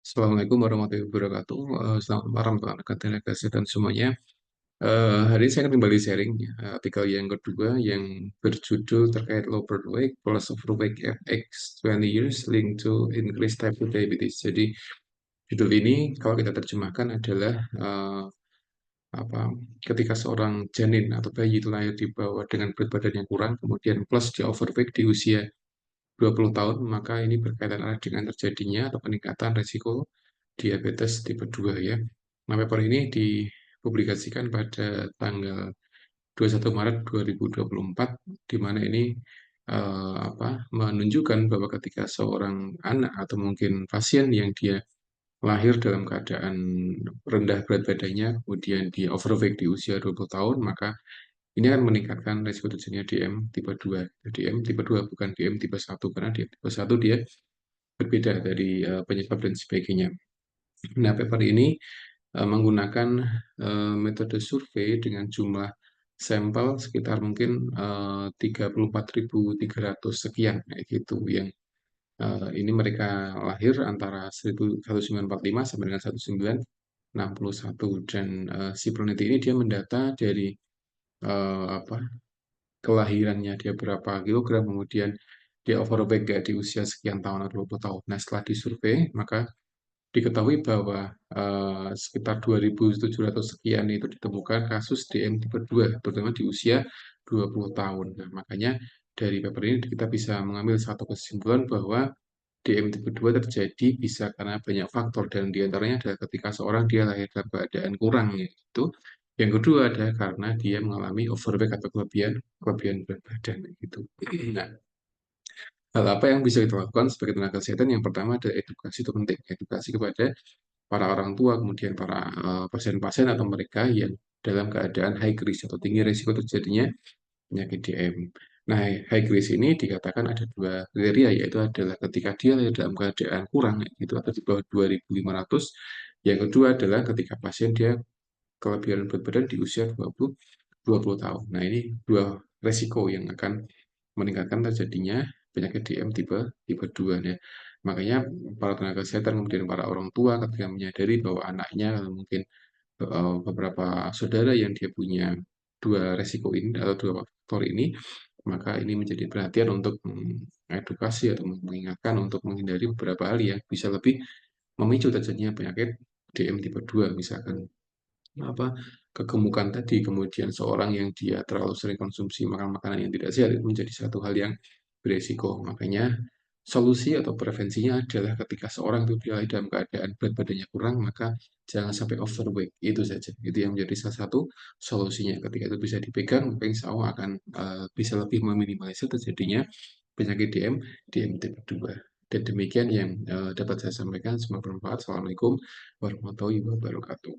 Assalamualaikum warahmatullahi wabarakatuh. Selamat malam rekan tenaga kesehatan semuanya. Hari ini saya akan kembali sharing ya, artikel yang kedua yang berjudul terkait low birth weight plus overweight FX 20 years linked to increased type 2 diabetes. Jadi judul ini kalau kita terjemahkan adalah apa, ketika seorang janin atau bayi itu lahir di bawah dengan berat badan yang kurang, kemudian plus dia overweight di usia 20 tahun, maka ini berkaitan erat dengan terjadinya atau peningkatan resiko diabetes tipe 2 ya. Nah, paper ini dipublikasikan pada tanggal 21 Maret 2024, di mana ini menunjukkan bahwa ketika seorang anak atau mungkin pasien yang dia lahir dalam keadaan rendah berat badannya, kemudian dia overweight di usia 20 tahun, maka ini akan meningkatkan risiko terjadinya DM tipe 2. DM tipe 2 bukan DM tipe 1, karena DM tipe 1 dia berbeda dari penyebab dan sebagainya. Nah, paper ini menggunakan metode survei dengan jumlah sampel sekitar mungkin 34.300 sekian, kayak gitu, yang ini mereka lahir antara 1945 sampai dengan 1961, dan si peneliti ini dia mendata dari apa, kelahirannya dia berapa kilogram, kemudian dia overweight nggak di usia sekian tahun atau 20 tahun. Nah, setelah disurvei, maka diketahui bahwa sekitar 2.700 sekian itu ditemukan kasus DM tipe 2, terutama di usia 20 tahun. Nah, makanya dari paper ini kita bisa mengambil satu kesimpulan bahwa DM tipe 2 terjadi bisa karena banyak faktor, dan diantaranya adalah ketika seorang dia lahir dalam keadaan kurang yaitu. Yang kedua adalah karena dia mengalami overweight atau kelebihan kelebihan berat badan gitu. Nah, hal apa yang bisa kita lakukan sebagai tenaga kesehatan? Yang pertama adalah edukasi itu penting, edukasi kepada para orang tua, kemudian para pasien-pasien atau mereka yang dalam keadaan high risk atau tinggi risiko terjadinya penyakit DM. Nah, high risk ini dikatakan ada dua kriteria, yaitu adalah ketika dia dalam keadaan kurang, gitu, atau di bawah 2.500. Yang kedua adalah ketika pasien dia kelebihan berat badan di usia 20 tahun. Nah, ini dua resiko yang akan meningkatkan terjadinya penyakit DM tipe tipe 2 ya. Makanya para tenaga kesehatan kemudian para orang tua ketika menyadari bahwa anaknya mungkin beberapa saudara yang dia punya dua resiko ini atau dua faktor ini, maka ini menjadi perhatian untuk mengedukasi atau mengingatkan untuk menghindari beberapa hal yang bisa lebih memicu terjadinya penyakit DM tipe 2, misalkan apa, kegemukan tadi, kemudian seorang yang dia terlalu sering konsumsi makan makanan yang tidak sehat, itu menjadi satu hal yang beresiko. Makanya solusi atau prevensinya adalah ketika seorang itu dia dalam keadaan berat badannya kurang, maka jangan sampai overweight, itu saja. Itu yang menjadi salah satu solusinya. Ketika itu bisa dipegang, maka insya Allah akan bisa lebih meminimalisir terjadinya penyakit DM tipe 2. Dan demikian yang dapat saya sampaikan. Semoga bermanfaat. Assalamualaikum warahmatullahi wabarakatuh.